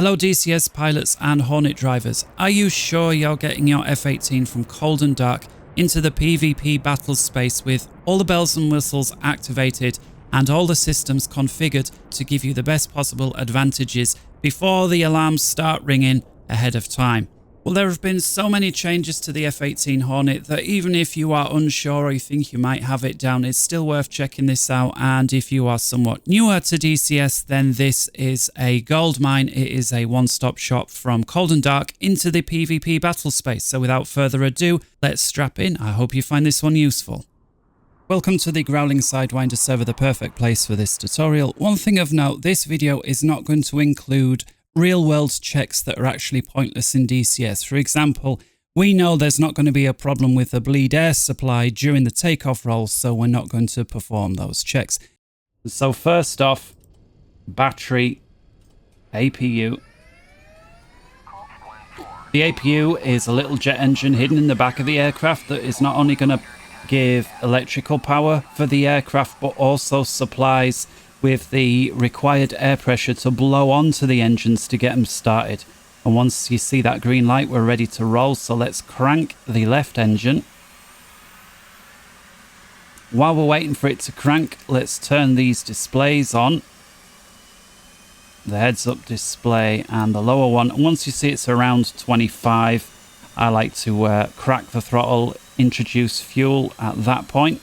Hello DCS pilots and Hornet drivers, are you sure you're getting your F18 from cold and dark into the PvP battle space with all the bells and whistles activated and all the systems configured to give you the best possible advantages before the alarms start ringing ahead of time? Well, there have been so many changes to the F18 Hornet that even if you are unsure or you think you might have it down, it's still worth checking this out. And if you are somewhat newer to DCS, then this is a gold mine. It is a one-stop shop from cold and dark into the PvP battle space. So without further ado, let's strap in. I hope you find this one useful. Welcome to the Growling Sidewinder server, the perfect place for this tutorial. One thing of note, this video is not going to include real-world checks that are actually pointless in DCS. For example, we know there's not going to be a problem with the bleed air supply during the takeoff roll, so we're not going to perform those checks. So first off, battery, APU. The APU is a little jet engine hidden in the back of the aircraft that is not only going to give electrical power for the aircraft, but also supplies with the required air pressure to blow onto the engines to get them started. And once you see that green light, we're ready to roll. So let's crank the left engine. While we're waiting for it to crank, let's turn these displays on. The heads-up display and the lower one. And once you see it's around 25, I like to crack the throttle, introduce fuel at that point.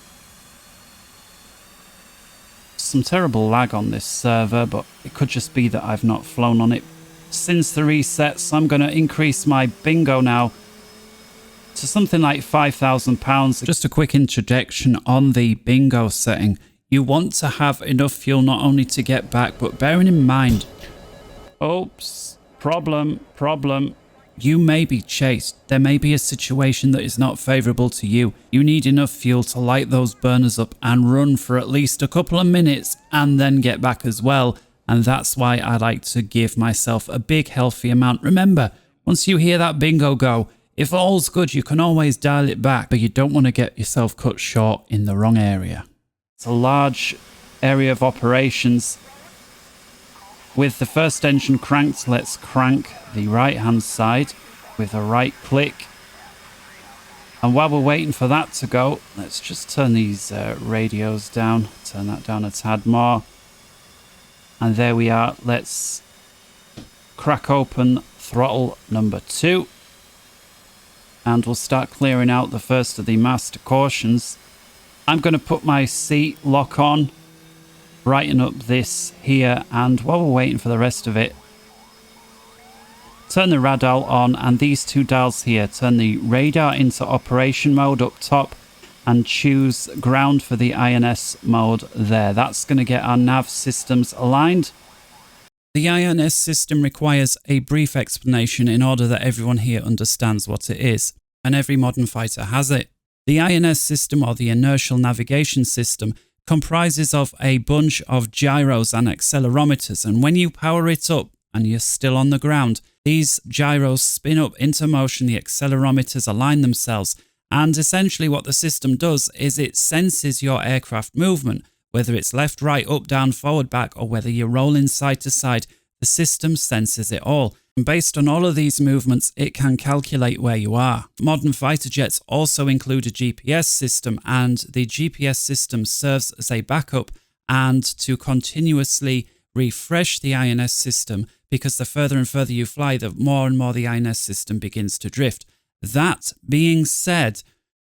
Some terrible lag on this server, but it could just be that I've not flown on it since the reset, so I'm going to increase my bingo now to something like £5,000. Just a quick introduction on the bingo setting. You want to have enough fuel not only to get back, but bearing in mind, oops, problem, you may be chased. There may be a situation that is not favourable to you. You need enough fuel to light those burners up and run for at least a couple of minutes and then get back as well. And that's why I like to give myself a big healthy amount. Remember, once you hear that bingo go, if all's good, you can always dial it back, but you don't want to get yourself cut short in the wrong area. It's a large area of operations. With the first engine cranked, let's crank the right hand side with a right click. And while we're waiting for that to go, let's just turn these radios down, turn that down a tad more. And there we are. Let's crack open throttle number 2. And we'll start clearing out the first of the master cautions. I'm going to put my seat lock on, brighten up this here, and while we're waiting for the rest of it, turn the radar on, and these two dials here, turn the radar into operation mode up top and choose ground for the INS mode there. That's going to get our nav systems aligned. The INS system requires a brief explanation in order that everyone here understands what it is, and every modern fighter has it. The INS system, or the inertial navigation system, comprises of a bunch of gyros and accelerometers, and when you power it up and you're still on the ground, these gyros spin up into motion, the accelerometers align themselves, and essentially what the system does is it senses your aircraft movement, whether it's left, right, up, down, forward, back, or whether you're rolling side to side. The system senses it all. And based on all of these movements, it can calculate where you are. Modern fighter jets also include a GPS system, and the GPS system serves as a backup and to continuously refresh the INS system, because the further and further you fly, the more and more the INS system begins to drift. That being said,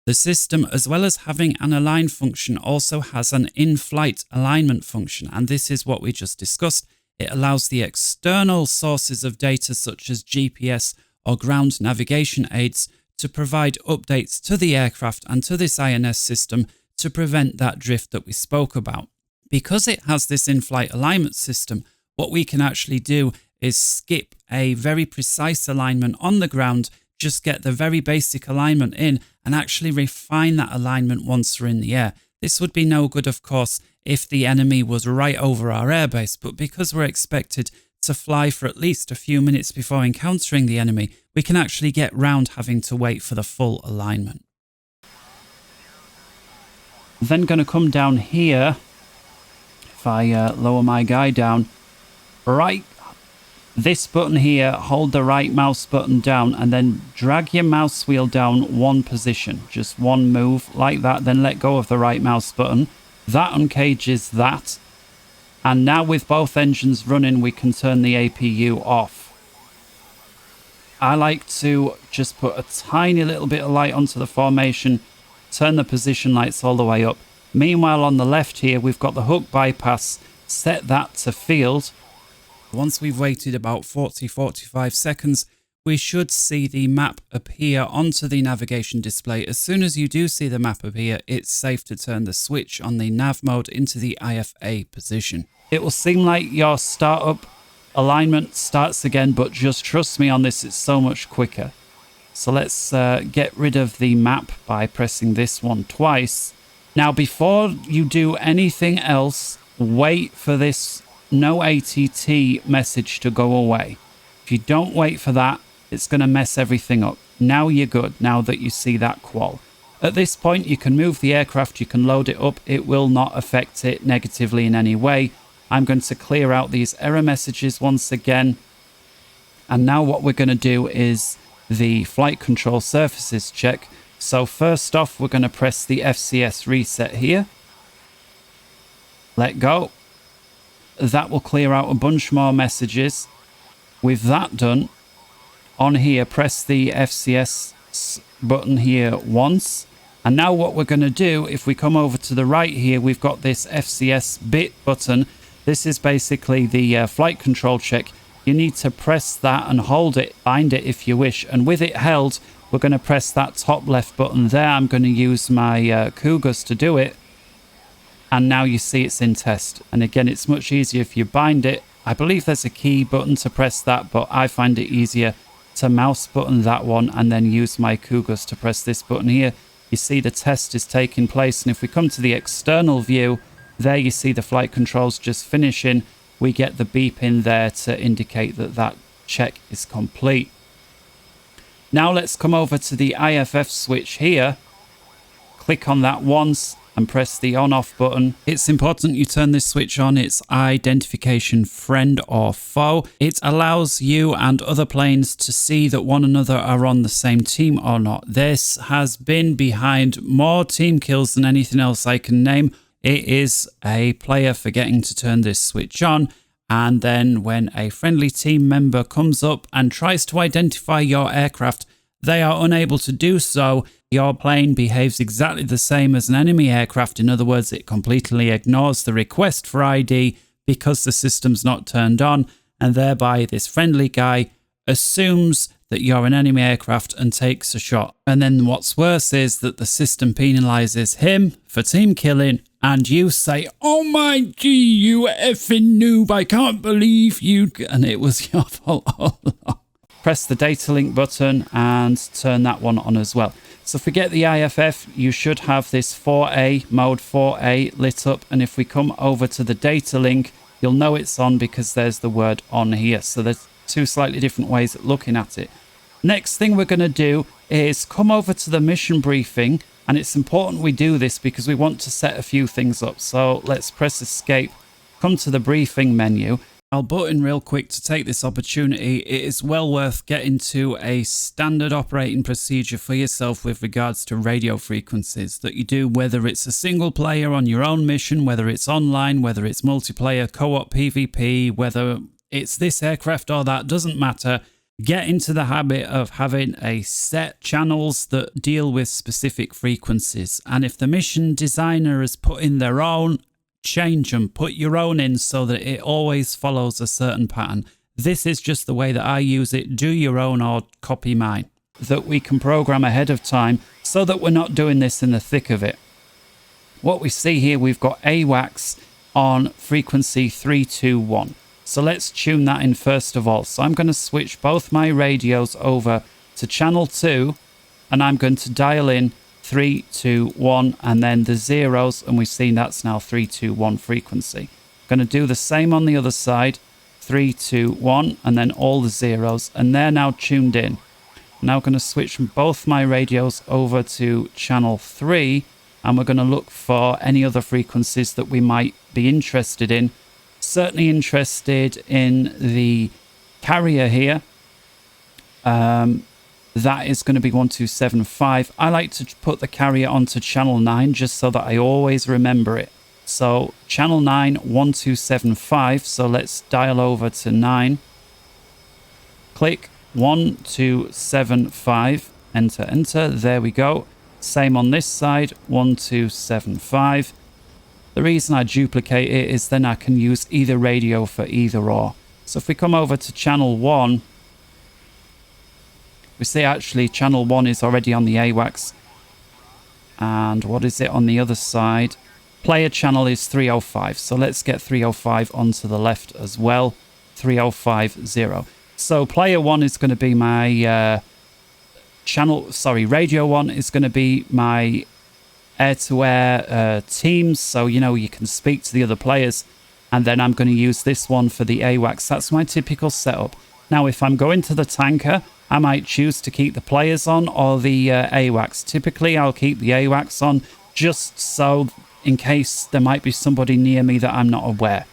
the system, as well as having an align function, also has an in-flight alignment function, and this is what we just discussed. It allows the external sources of data such as GPS or ground navigation aids to provide updates to the aircraft and to this INS system to prevent that drift that we spoke about. Because it has this in-flight alignment system, what we can actually do is skip a very precise alignment on the ground, just get the very basic alignment in and actually refine that alignment once we're in the air. This would be no good, of course, if the enemy was right over our airbase, but because we're expected to fly for at least a few minutes before encountering the enemy, we can actually get round having to wait for the full alignment. I'm then going to come down here. If I lower my guy down, right this button here, hold the right mouse button down and then drag your mouse wheel down one position, just one move like that, then let go of the right mouse button. That uncages that. And now with both engines running, we can turn the APU off. I like to just put a tiny little bit of light onto the formation, turn the position lights all the way up. Meanwhile, on the left here, we've got the hook bypass, set that to field. Once we've waited about 40-45 seconds, we should see the map appear onto the navigation display. As soon as you do see the map appear, it's safe to turn the switch on the nav mode into the IFA position. It will seem like your startup alignment starts again, but just trust me on this, it's so much quicker. So let's get rid of the map by pressing this one twice. Now, before you do anything else, wait for this no ATT message to go away. If you don't wait for that, it's going to mess everything up. Now you're good, now that you see that qual. At this point, you can move the aircraft, you can load it up. It will not affect it negatively in any way. I'm going to clear out these error messages once again. And now what we're going to do is the flight control surfaces check. So first off, we're going to press the FCS reset here. Let go. That will clear out a bunch more messages. With that done, on here, press the FCS button here once. And now what we're going to do, if we come over to the right here, we've got this FCS bit button. This is basically the flight control check. You need to press that and hold it, bind it if you wish. And with it held, we're going to press that top left button there. I'm going to use my Cougars to do it. And now you see it's in test. And again, it's much easier if you bind it. I believe there's a key button to press that, but I find it easier to mouse button that one and then use my Cougars to press this button here. You see the test is taking place. And if we come to the external view, there you see the flight controls just finishing. We get the beep in there to indicate that that check is complete. Now let's come over to the IFF switch here. Click on that once and press the on-off button. It's important you turn this switch on. It's identification friend or foe. It allows you and other planes to see that one another are on the same team or not. This has been behind more team kills than anything else I can name. It is a player forgetting to turn this switch on, and then when a friendly team member comes up and tries to identify your aircraft, they are unable to do so. Your plane behaves exactly the same as an enemy aircraft. In other words, it completely ignores the request for ID because the system's not turned on, and thereby this friendly guy assumes that you're an enemy aircraft and takes a shot. And then what's worse is that the system penalizes him for team killing, and you say, "Oh my gee, you effing noob, I can't believe you," and it was your fault all along. Press the Datalink button and turn that one on as well. So forget the IFF, you should have this 4A, mode 4A lit up, and if we come over to the Datalink, you'll know it's on because there's the word on here. So there's two slightly different ways of looking at it. Next thing we're going to do is come over to the mission briefing, and it's important we do this because we want to set a few things up. So let's press escape, come to the briefing menu. I'll butt in real quick to take this opportunity. It is well worth getting to a standard operating procedure for yourself with regards to radio frequencies that you do, whether it's a single player on your own mission, whether it's online, whether it's multiplayer, co-op, PvP, whether it's this aircraft or that, doesn't matter. Get into the habit of having a set channels that deal with specific frequencies. And if the mission designer has put in their own, change them, put your own in so that it always follows a certain pattern. This is just the way that I use it. Do your own or copy mine. That we can program ahead of time so that we're not doing this in the thick of it. What we see here, we've got AWACS on frequency 321. So let's tune that in first of all. So I'm going to switch both my radios over to channel 2, and I'm going to dial in 321 and then the zeros, and we've seen that's now 321 frequency. Going to do the same on the other side, 321 and then all the zeros, and they're now tuned in. Now going to switch both my radios over to channel 3, and we're going to look for any other frequencies that we might be interested in. Certainly interested in the carrier here, that is going to be 1275. I like to put the carrier onto channel 9 just so that I always remember it. So channel 9, 1275. So let's dial over to 9. Click 1275. Enter, enter. There we go. Same on this side, 1275. The reason I duplicate it is then I can use either radio for either or. So if we come over to channel 1, we see actually channel 1 is already on the AWACS. And what is it on the other side? Player channel is 305. So let's get 305 onto the left as well. 3050. So player 1 is going to be my radio 1 is going to be my air-to-air teams. So, you know, you can speak to the other players. And then I'm going to use this one for the AWACS. That's my typical setup. Now, if I'm going to the tanker, I might choose to keep the players on or the AWACS. Typically, I'll keep the AWACS on just so in case there might be somebody near me that I'm not aware.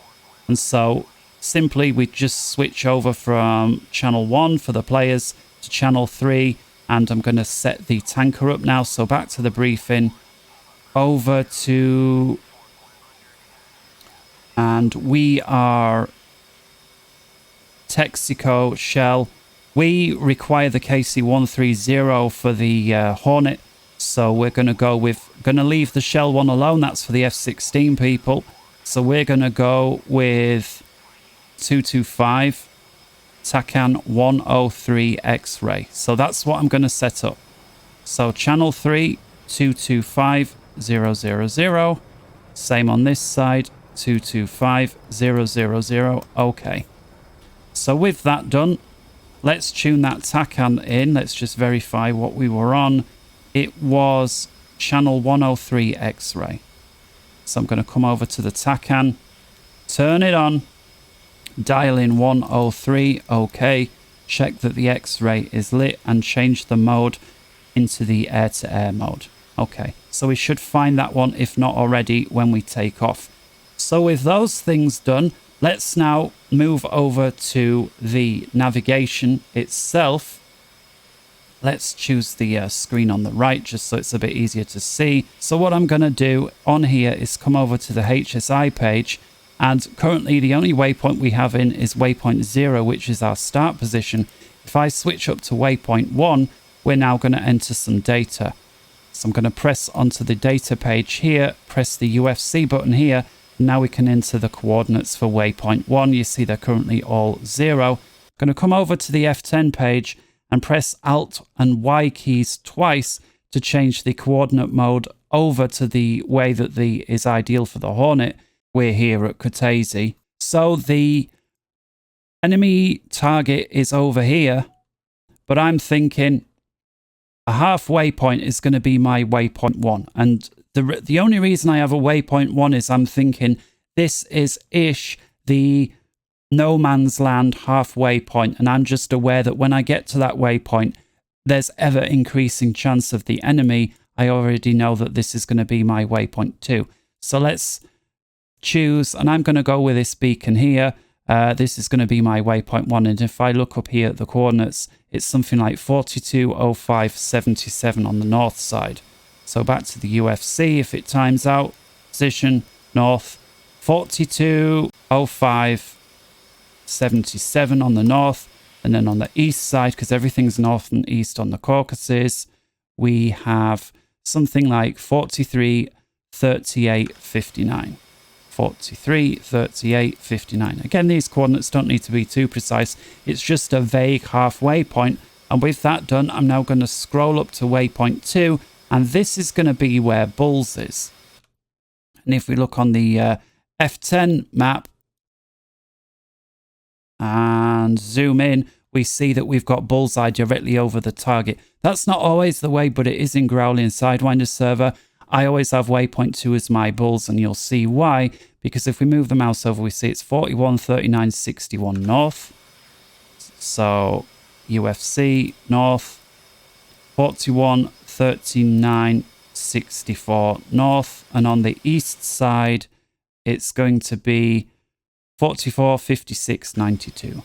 And so simply we just switch over from channel 1 for the players to channel 3. And I'm going to set the tanker up now. So back to the briefing. Over to... And we are Texaco Shell. We require the KC-130 for the Hornet. So we're going to leave the Shell one alone. That's for the F-16 people. So we're going to go with 225 TACAN 103 X-ray. So that's what I'm going to set up. So channel 3, 225 000. Same on this side. 225 000. Okay. So with that done, let's tune that TACAN in. Let's just verify what we were on. It was channel 103 X-ray. So I'm going to come over to the TACAN, turn it on, dial in 103. Okay. Check that the X-ray is lit and change the mode into the air-to-air mode. Okay. So we should find that one, if not already, when we take off. So with those things done, let's now move over to the navigation itself. Let's choose the screen on the right just so it's a bit easier to see. So what I'm going to do on here is come over to the HSI page. And currently the only waypoint we have in is waypoint 0, which is our start position. If I switch up to waypoint 1, we're now going to enter some data. So I'm going to press onto the data page here, press the UFC button here. Now we can enter the coordinates for waypoint 1. You see they're currently all 0. I'm going to come over to the F10 page and press Alt and Y keys twice to change the coordinate mode over to the way that is ideal for the Hornet. We're here at Kutaisi. So the enemy target is over here, but I'm thinking a halfway point is going to be my waypoint 1. And the only reason I have a waypoint 1 is I'm thinking this is the no man's land halfway point, and I'm just aware that when I get to that waypoint, there's ever increasing chance of the enemy. I already know that this is going to be my waypoint 2. So let's choose, and I'm going to go with this beacon here. This is going to be my waypoint 1, and if I look up here at the coordinates, it's something like 420577 on the north side. So back to the UFC, if it times out, position north, 420577 on the north, and then on the east side, because everything's north and east on the Caucasus, we have something like 433859. 433859. Again, these coordinates don't need to be too precise. It's just a vague halfway point. And with that done, I'm now going to scroll up to waypoint 2. And this is going to be where Bulls is. And if we look on the F10 map and zoom in, we see that we've got Bullseye directly over the target. That's not always the way, but it is in Growly and Sidewinder server. I always have waypoint 2 as my Bulls, and you'll see why. Because if we move the mouse over, we see it's 413961 north. So UFC north, 413964 north, and on the east side it's going to be 445692.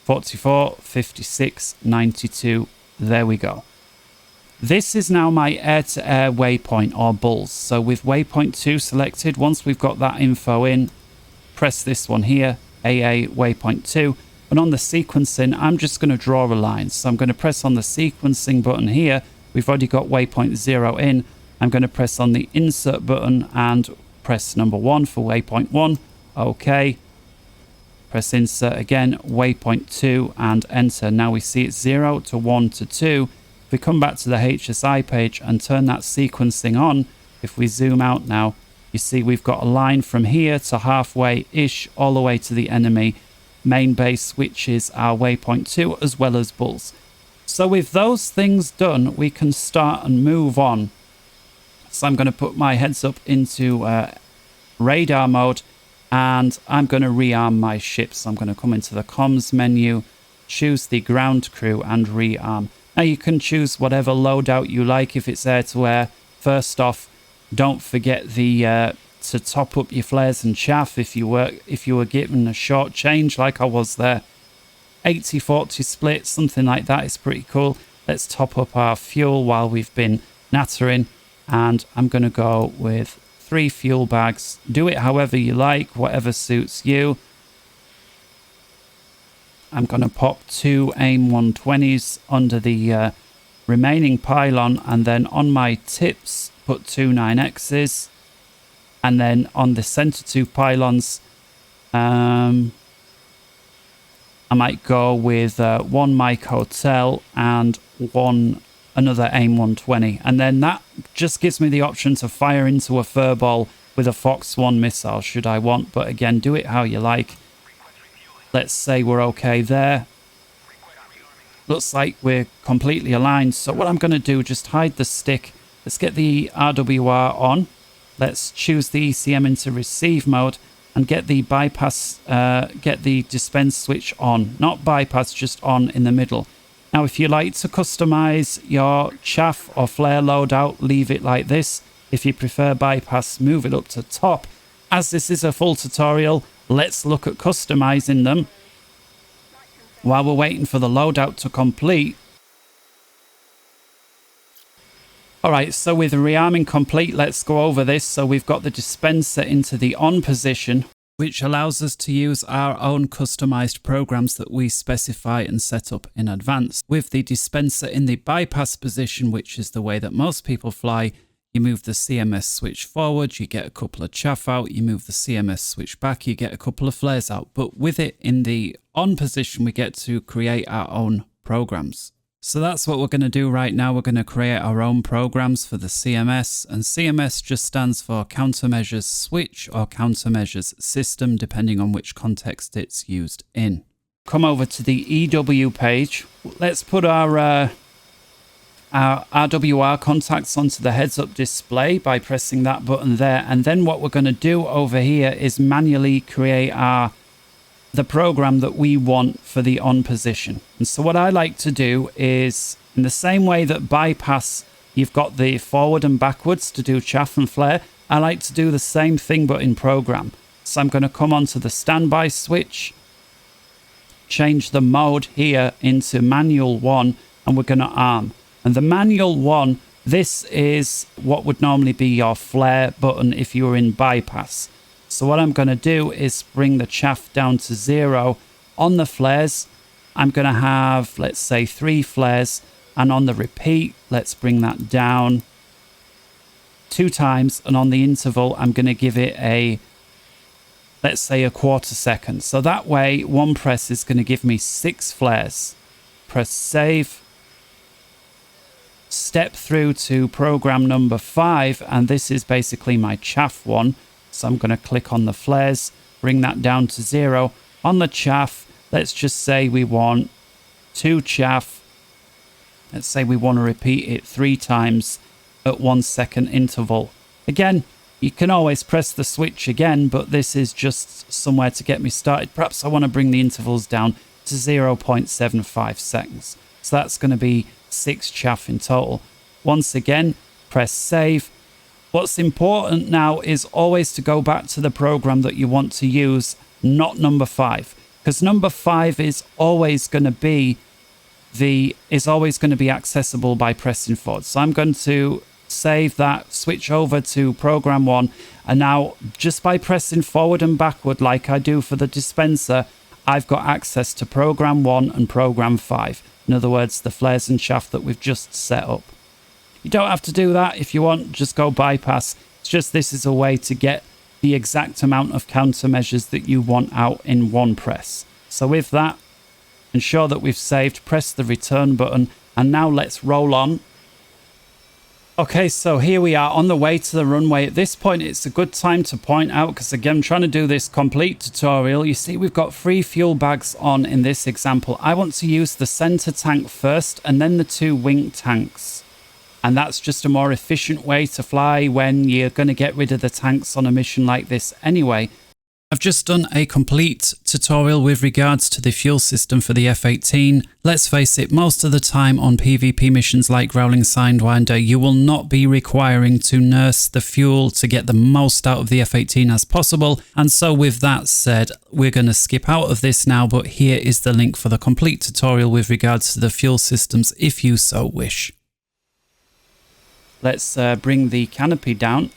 44, 56, 92. There we go. This is now my air-to-air waypoint or Bulls. So with waypoint 2 selected, once we've got that info in, press this one here, AA waypoint 2. And on the sequencing, I'm just going to draw a line. So I'm going to press on the sequencing button here. We've already got waypoint 0 in. I'm going to press on the insert button and press number 1 for waypoint 1. OK. Press insert again, waypoint 2 and enter. Now we see it's 0 to 1 to 2. If we come back to the HSI page and turn that sequencing on, if we zoom out now, you see we've got a line from here to halfway-ish all the way to the enemy main base, which is our waypoint 2 as well as Bulls. So with those things done, we can start and move on. So I'm going to put my heads up into radar mode and I'm going to rearm my ship. So I'm going to come into the comms menu, choose the ground crew and rearm. Now you can choose whatever loadout you like if it's air-to-air. First off, don't forget the to top up your flares and chaff if you were given a short change like I was there. 80-40 split, something like that is pretty cool. Let's top up our fuel while we've been nattering, and I'm going to go with 3 fuel bags. Do it however you like, whatever suits you. I'm going to pop 2 AIM 120s under the remaining pylon, and then on my tips put 2 9Xs, and then on the center 2 pylons I might go with 1 Mike Hotel and another AIM 120, and then that just gives me the option to fire into a furball with a Fox1 missile should I want, but again, do it how you like. Let's say we're okay there. Looks like we're completely aligned. So what I'm going to do, just hide the stick. Let's get the RWR on. Let's choose the ECM into receive mode and get the bypass, get the dispense switch on. Not bypass, just on in the middle. Now, if you like to customize your chaff or flare loadout, leave it like this. If you prefer bypass, move it up to top. As this is a full tutorial, let's look at customizing them. While we're waiting for the loadout to complete. Alright, so with rearming complete, let's go over this. So we've got the dispenser into the on position, which allows us to use our own customized programs that we specify and set up in advance. With the dispenser in the bypass position, which is the way that most people fly, you move the CMS switch forward, you get a couple of chaff out, you move the CMS switch back, you get a couple of flares out. But with it in the on position, we get to create our own programs. So that's what we're going to do right now. We're going to create our own programs for the CMS, and CMS just stands for Countermeasures Switch or Countermeasures System, depending on which context it's used in. Come over to the EW page. Let's put our RWR contacts onto the heads-up display by pressing that button there, and then what we're going to do over here is manually create the program that we want for the on position. And so what I like to do is, in the same way that bypass, you've got the forward and backwards to do chaff and flare, I like to do the same thing but in program. So I'm going to come onto the standby switch, change the mode here into manual 1, and we're going to arm. And the manual 1, this is what would normally be your flare button if you were in bypass. So what I'm going to do is bring the chaff down to 0. On the flares, I'm going to have, let's say, 3 flares. And on the repeat, let's bring that down 2 times. And on the interval, I'm going to give it a, let's say, a quarter second. So that way, one press is going to give me 6 flares. Press save. Step through to program number 5. And this is basically my chaff one. So I'm going to click on the flares, bring that down to 0. On the chaff, let's just say we want 2 chaff. Let's say we want to repeat it 3 times at 1 second interval. Again, you can always press the switch again, but this is just somewhere to get me started. Perhaps I want to bring the intervals down to 0.75 seconds. So that's going to be 6 chaff in total. Once again, press save. What's important now is always to go back to the program that you want to use, not number 5. because number 5 is always going to be accessible by pressing forward. So I'm going to save that, switch over to program 1, and now just by pressing forward and backward like I do for the dispenser, I've got access to program 1 and program 5. In other words, the flares and shaft that we've just set up. You don't have to do that. If you want, just go bypass. It's just this is a way to get the exact amount of countermeasures that you want out in one press. So with that, ensure that we've saved, press the return button, and now let's roll on. Okay, so here we are on the way to the runway. At this point, it's a good time to point out, because again, I'm trying to do this complete tutorial. You see, we've got 3 fuel bags on in this example. I want to use the center tank first and then the 2 wing tanks. And that's just a more efficient way to fly when you're going to get rid of the tanks on a mission like this anyway. I've just done a complete tutorial with regards to the fuel system for the F18. Let's face it, most of the time on PvP missions like Growling Sidewinder, you will not be requiring to nurse the fuel to get the most out of the F18 as possible. And so with that said, we're going to skip out of this now, but here is the link for the complete tutorial with regards to the fuel systems if you so wish. Let's bring the canopy down.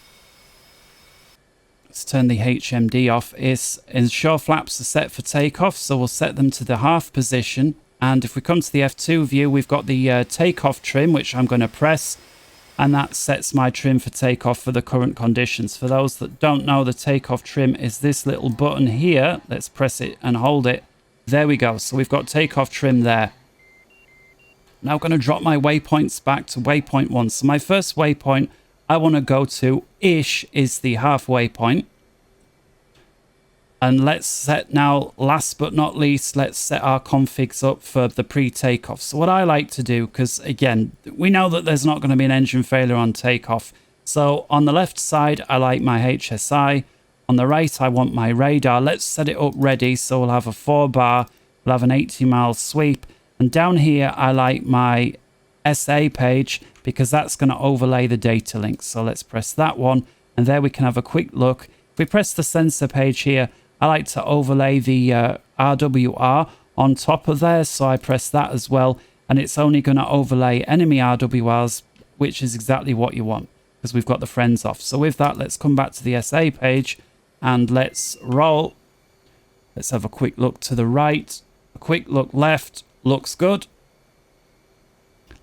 Let's turn the HMD off. Ensure flaps are set for takeoff, so we'll set them to the half position. And if we come to the F2 view, we've got the takeoff trim, which I'm going to press, and that sets my trim for takeoff for the current conditions. For those that don't know, the takeoff trim is this little button here. Let's press it and hold it. There we go. So we've got takeoff trim there. Now I'm going to drop my waypoints back to waypoint 1. So my first waypoint I want to go to ish is the halfway point. And let's set now, last but not least, let's set our configs up for the pre-takeoff. So what I like to do, because again, we know that there's not going to be an engine failure on takeoff. So on the left side, I like my HSI. On the right, I want my radar. Let's set it up ready. So we'll have a 4-bar, we'll have an 80-mile sweep. And down here, I like my SA page, because that's going to overlay the data link. So let's press that one, and there we can have a quick look. If we press the sensor page here, I like to overlay the RWR on top of there, so I press that as well, and it's only going to overlay enemy RWRs, which is exactly what you want, because we've got the friends off. So with that, let's come back to the SA page, and let's roll. Let's have a quick look to the right, a quick look left, looks good.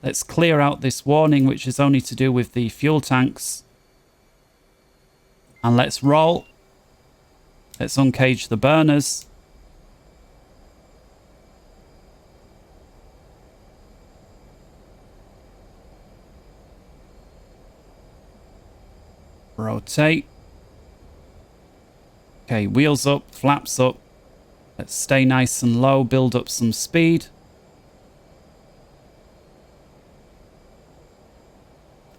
Let's clear out this warning, which is only to do with the fuel tanks. And let's roll. Let's uncage the burners. Rotate. Okay, wheels up, flaps up. Let's stay nice and low, build up some speed.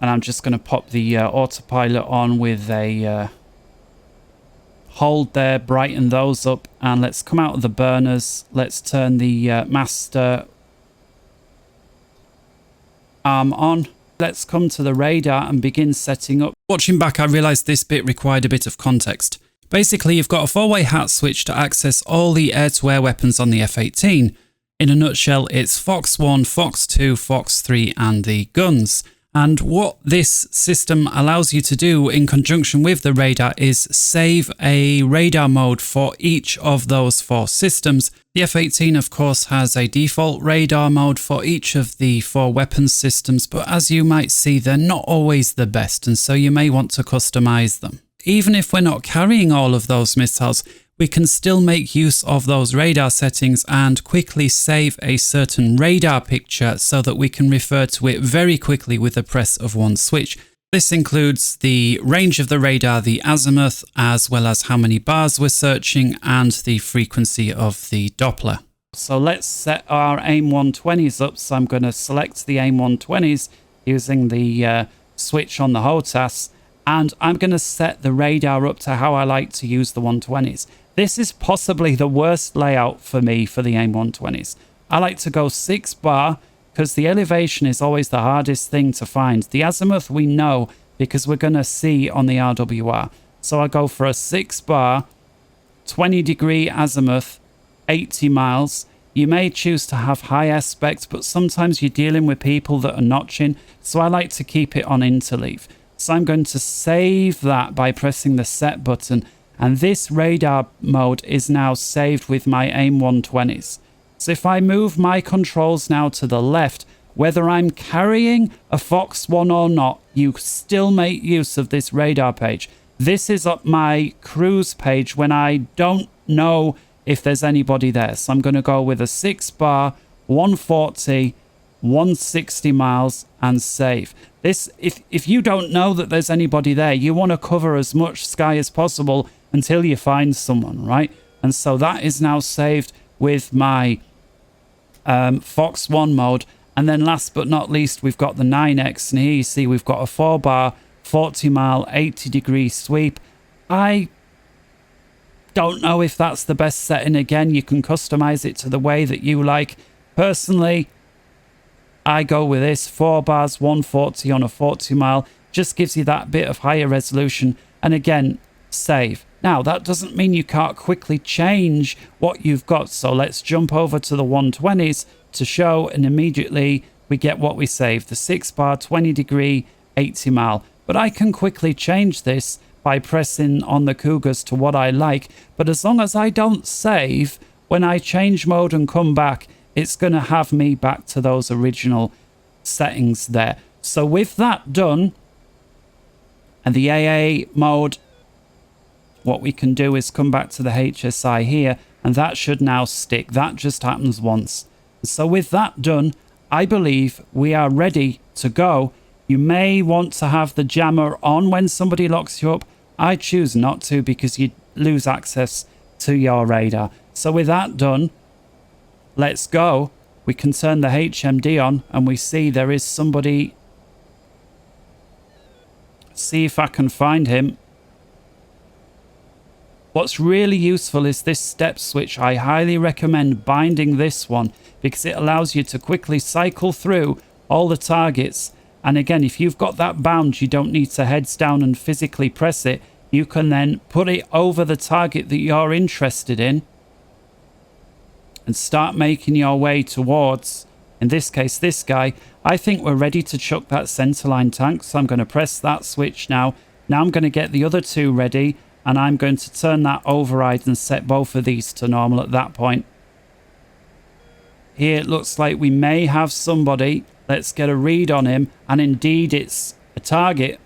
And I'm just going to pop the autopilot on with a hold there, brighten those up. And let's come out of the burners. Let's turn the master arm on. Let's come to the radar and begin setting up. Watching back, I realized this bit required a bit of context. Basically, you've got a 4-way hat switch to access all the air-to-air weapons on the F18. In a nutshell, it's Fox 1, Fox 2, Fox 3, and the guns. And what this system allows you to do in conjunction with the radar is save a radar mode for each of those 4 systems. The F18, of course, has a default radar mode for each of the 4 weapons systems, but as you might see, they're not always the best, and so you may want to customize them. Even if we're not carrying all of those missiles, we can still make use of those radar settings and quickly save a certain radar picture so that we can refer to it very quickly with the press of one switch. This includes the range of the radar, the azimuth, as well as how many bars we're searching and the frequency of the Doppler. So let's set our AIM 120s up. So I'm going to select the AIM 120s using the switch on the HOTAS, and I'm going to set the radar up to how I like to use the 120s. This is possibly the worst layout for me for the AIM 120s. I like to go 6 bar because the elevation is always the hardest thing to find. The azimuth we know because we're going to see on the RWR. So I go for a 6 bar, 20 degree azimuth, 80 miles. You may choose to have high aspect, but sometimes you're dealing with people that are notching, so I like to keep it on interleave. So I'm going to save that by pressing the set button, and this radar mode is now saved with my AIM 120s. So if I move my controls now to the left, whether I'm carrying a Fox 1 or not, you still make use of this radar page. This is up my cruise page when I don't know if there's anybody there. So I'm going to go with a 6 bar, 140, 160 miles and save. This, if you don't know that there's anybody there, you want to cover as much sky as possible until you find someone, right? And so that is now saved with my Fox 1 mode. And then last but not least, we've got the 9X, and here you see we've got a 4 bar, 40 mile, 80 degree sweep. I don't know if that's the best setting. Again, you can customize it to the way that you like. Personally, I go with this 4 bars, 140 on a 40 mile. Just gives you that bit of higher resolution. And again, save. Now, that doesn't mean you can't quickly change what you've got. So let's jump over to the 120s to show, and immediately we get what we saved. The 6 bar, 20 degree, 80 mile. But I can quickly change this by pressing on the Cougars to what I like. But as long as I don't save, when I change mode and come back, it's going to have me back to those original settings there. So with that done, and the AA mode, what we can do is come back to the HSI here, and that should now stick. That just happens once. So with that done, I believe we are ready to go. You may want to have the jammer on when somebody locks you up. I choose not to because you lose access to your radar. So with that done, let's go. We can turn the HMD on, and we see there is somebody. See if I can find him. What's really useful is this step switch. I highly recommend binding this one because it allows you to quickly cycle through all the targets. And again, if you've got that bound, you don't need to heads down and physically press it. You can then put it over the target that you're interested in and start making your way towards, in this case, this guy. I think we're ready to chuck that centerline tank. So I'm going to press that switch now. Now I'm going to get the other two ready. And I'm going to turn that override and set both of these to normal at that point. Here it looks like we may have somebody. Let's get a read on him. And indeed, it's a target.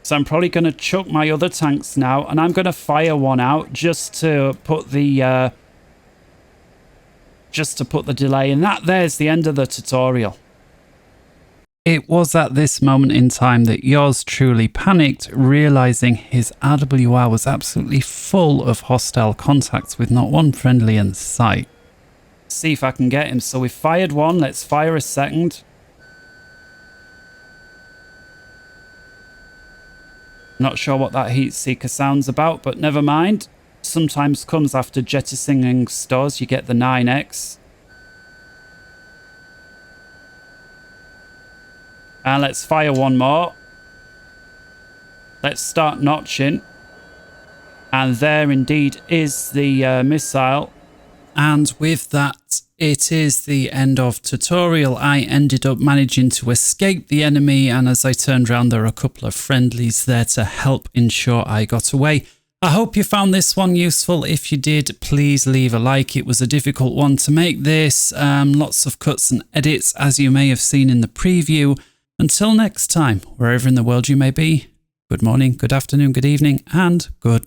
So I'm probably going to chuck my other tanks now. And I'm going to fire one out just to put the delay. And there's the end of the tutorial. It was at this moment in time that yours truly panicked, realizing his RWR was absolutely full of hostile contacts with not one friendly in sight. See if I can get him. So we fired one, let's fire a second. Not sure what that heat seeker sounds about, but never mind. Sometimes comes after jettisoning stores, you get the 9X. And let's fire one more. Let's start notching. And there indeed is the missile. And with that, it is the end of tutorial. I ended up managing to escape the enemy. And as I turned around, there were a couple of friendlies there to help ensure I got away. I hope you found this one useful. If you did, please leave a like. It was a difficult one to make this. Lots of cuts and edits, as you may have seen in the preview. Until next time, wherever in the world you may be, good morning, good afternoon, good evening, and good